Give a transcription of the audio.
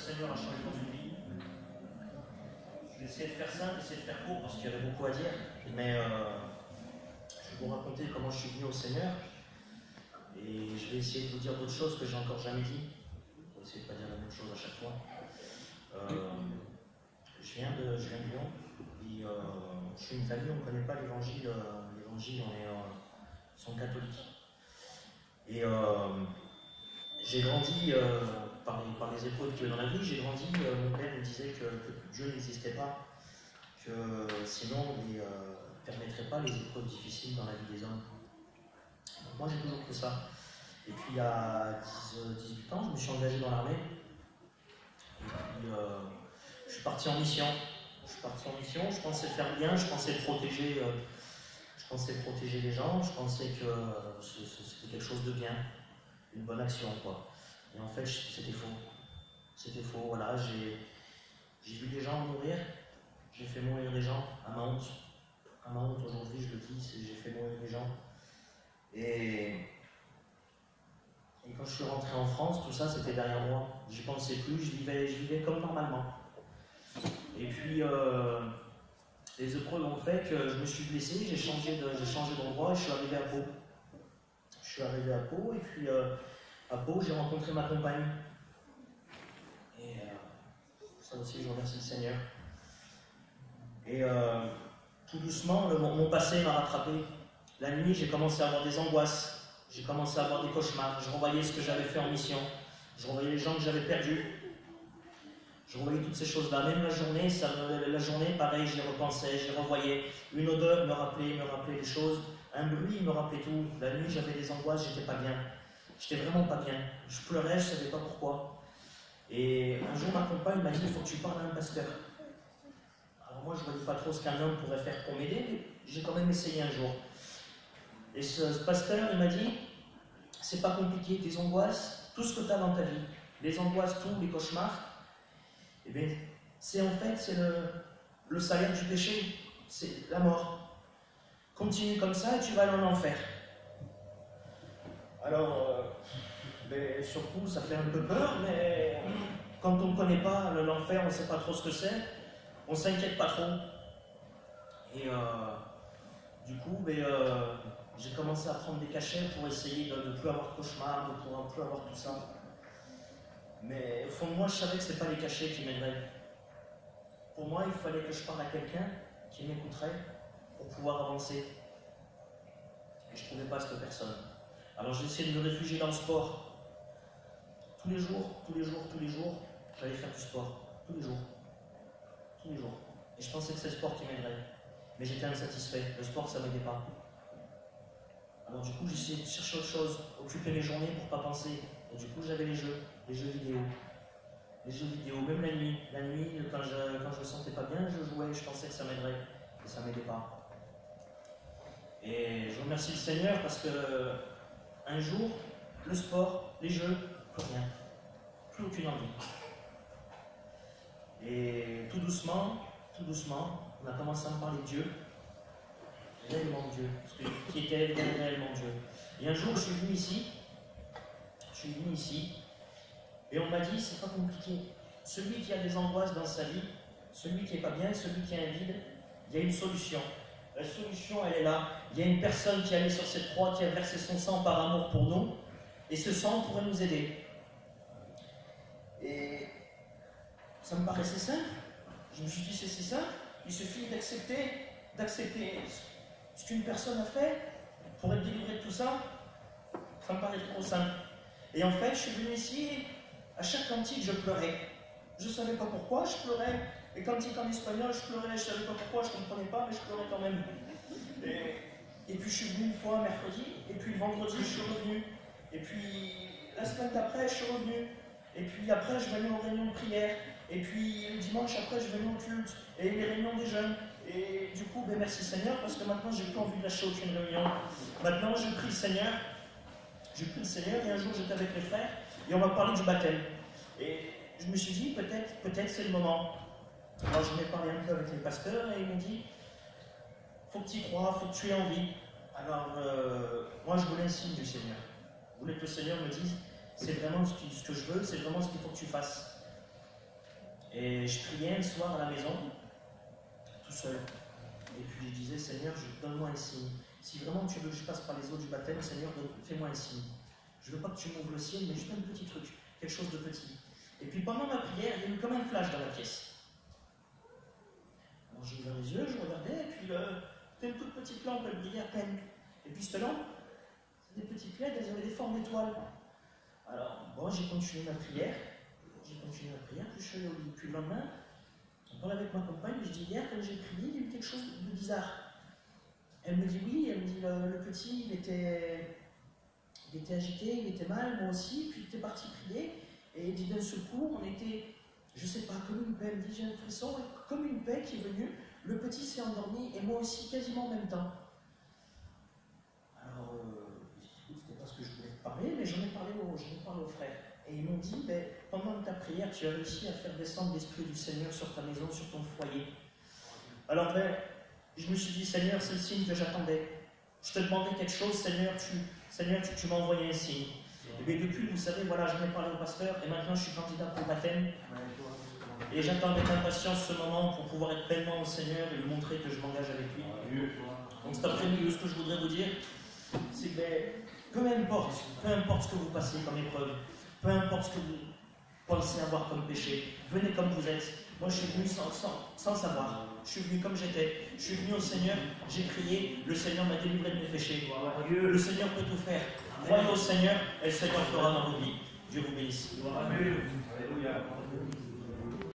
Seigneur a changé dans une vie. Je vais essayer de faire simple, essayer de faire court parce qu'il y avait beaucoup à dire. Mais je vais vous raconter comment je suis venu au Seigneur. Et je vais essayer de vous dire d'autres choses que j'ai encore jamais dit. Pour essayer de ne pas dire la même chose à chaque fois. Je viens de Lyon. Et, je suis une Italie, on ne connaît pas l'évangile. L'évangile, sont catholiques. Et j'ai grandi par les épreuves qu'il y a dans la vie. J'ai grandi, mon père me disait que Dieu n'existait pas, que sinon il ne permettrait pas les épreuves difficiles dans la vie des hommes. Donc moi j'ai toujours cru ça. Et puis à 18 ans, je me suis engagé dans l'armée. Et puis je suis parti en mission. Je pensais faire bien, je pensais protéger les gens, je pensais que c'était quelque chose de bien, une bonne action, quoi. Et en fait, c'était faux. C'était faux, voilà. J'ai vu des gens mourir, j'ai fait mourir des gens, à ma honte. À ma honte, aujourd'hui, je le dis, j'ai fait mourir des gens. Et quand je suis rentré en France, tout ça, c'était derrière moi. J'y pensais plus, je vivais comme normalement. Et puis, les épreuves ont fait que je me suis blessé, j'ai changé d'endroit et je suis arrivé à Pau. Et puis à Pau, j'ai rencontré ma compagne. Et ça aussi, je remercie le Seigneur. Et tout doucement, mon passé m'a rattrapé. La nuit, j'ai commencé à avoir des angoisses, j'ai commencé à avoir des cauchemars. Je revoyais ce que j'avais fait en mission, je revoyais les gens que j'avais perdus. Je revoyais toutes ces choses-là, même la journée, pareil, j'y repensais, j'y revoyais. Une odeur me rappelait des choses, un bruit me rappelait tout. La nuit, j'avais des angoisses, j'étais pas bien. J'étais vraiment pas bien. Je pleurais, je savais pas pourquoi. Et un jour, ma compagne m'a dit, il faut que tu parles à un pasteur. Alors moi, je ne voyais pas trop ce qu'un homme pourrait faire pour m'aider, mais j'ai quand même essayé un jour. Et ce pasteur, il m'a dit, c'est pas compliqué, tes angoisses, tout ce que tu as dans ta vie, les angoisses, tout, les cauchemars, eh bien, c'est le salaire du péché, c'est la mort. Continue comme ça et tu vas aller en enfer. Alors, sur coup, ça fait un peu peur, mais quand on ne connaît pas l'enfer, on ne sait pas trop ce que c'est, on ne s'inquiète pas trop. Et du coup, j'ai commencé à prendre des cachets pour essayer de ne plus avoir de cauchemar, de ne plus avoir tout ça. Mais au fond de moi, je savais que ce n'était pas les cachets qui m'aideraient. Pour moi, il fallait que je parle à quelqu'un qui m'écouterait pour pouvoir avancer. Et je ne trouvais pas cette personne. Alors j'ai essayé de me réfugier dans le sport. Tous les jours, j'allais faire du sport. Tous les jours. Et je pensais que c'est le sport qui m'aiderait. Mais j'étais insatisfait. Le sport, ça ne m'aidait pas. Alors du coup, j'ai essayé de chercher autre chose, occuper mes journées pour ne pas penser. Et du coup, j'avais les jeux vidéo. Les jeux vidéo, même la nuit. La nuit, quand je me sentais pas bien, je jouais, je pensais que ça m'aiderait. Et ça ne m'aidait pas. Et je remercie le Seigneur parce que un jour, le sport, les jeux, plus rien. Plus aucune envie. Et tout doucement, on a commencé à me parler de Dieu. Réellement Dieu. Qui était réellement Dieu. Et un jour, je suis venu ici, et on m'a dit, c'est pas compliqué. Celui qui a des angoisses dans sa vie, celui qui n'est pas bien, celui qui a un vide, il y a une solution. La solution, elle est là. Il y a une personne qui est allée sur cette croix, qui a versé son sang par amour pour nous, et ce sang pourrait nous aider. Et ça me paraissait simple. Je me suis dit, c'est simple. Il suffit d'accepter ce qu'une personne a fait pour être délivré de tout ça. Ça me paraît trop simple. Et en fait, je suis venu ici, à chaque cantique, je pleurais. Je ne savais pas pourquoi, je pleurais. Et cantique en espagnol, je pleurais, je ne savais pas pourquoi, je ne comprenais pas, mais je pleurais quand même. Et puis je suis venu une fois mercredi, et puis le vendredi, je suis revenu. Et puis la semaine d'après, je suis revenu. Et puis après, je venais aux réunions de prière. Et puis le dimanche après, je venais au culte. Et les réunions des jeunes. Et du coup, merci Seigneur, parce que maintenant, j'ai plus envie de lâcher aucune réunion. Maintenant, je prie le Seigneur. Et un jour, j'étais avec les frères, et on m'a parlé du baptême. Et je me suis dit, peut-être c'est le moment. Alors, je m'ai parlé un peu avec les pasteurs, et ils m'ont dit, faut que tu y crois, faut que tu aies envie. Alors, moi, je voulais un signe du Seigneur. Je voulais que le Seigneur me dise, c'est vraiment ce que je veux, c'est vraiment ce qu'il faut que tu fasses. Et je priais un soir à la maison, tout seul. Et puis je disais, Seigneur, donne-moi un signe. Si vraiment tu veux que je passe par les eaux du baptême, Seigneur, fais-moi un signe. Je ne veux pas que tu m'ouvres le ciel, mais juste un petit truc, quelque chose de petit. Et puis pendant ma prière, il y a eu comme un flash dans la pièce. Alors j'ai ouvert les yeux, je regardais, et puis c'était une toute petite lampe, elle brillait à peine. Et puis cette lampe, des petites LED, elles avaient des formes d'étoiles. Alors, bon, j'ai continué ma prière, puis je suis allé au lit. Puis le lendemain, on parlait avec ma compagne, je dis, hier, quand j'ai prié, il y a eu quelque chose de bizarre. Elle me dit oui, elle me dit, le petit, il était agité, il était mal, moi aussi, puis il était parti prier, et il dit, d'un seul coup, on était, je sais pas, comme une paix, elle me dit, j'ai un frisson, comme une paix qui est venue, le petit s'est endormi, et moi aussi, quasiment en même temps. Alors, c'était pas ce que je voulais te parler, mais j'en ai parlé aux frères. Et ils m'ont dit, ben, pendant ta prière, tu as réussi à faire descendre l'Esprit du Seigneur sur ta maison, sur ton foyer. Alors, ben, je me suis dit, Seigneur, c'est le signe que j'attendais. Je te demandais quelque chose, Seigneur, tu m'as envoyé un signe. Et bien depuis, vous savez, voilà, j'en ai parlé au pasteur, et maintenant je suis candidat pour le baptême. Et j'attends avec impatience ce moment pour pouvoir être pleinement au Seigneur et lui montrer que je m'engage avec lui. Donc cet après-midi, ce que je voudrais vous dire, c'est que peu importe ce que vous passez comme épreuve, peu importe ce que vous pensez avoir comme péché, venez comme vous êtes. Moi, je suis venu sans savoir. Je suis venu comme j'étais. Je suis venu au Seigneur, j'ai prié, le Seigneur m'a délivré de mes péchés. Le Seigneur peut tout faire. Croyez au Seigneur et le Seigneur fera dans vos vies. Dieu vous bénisse. Alléluia.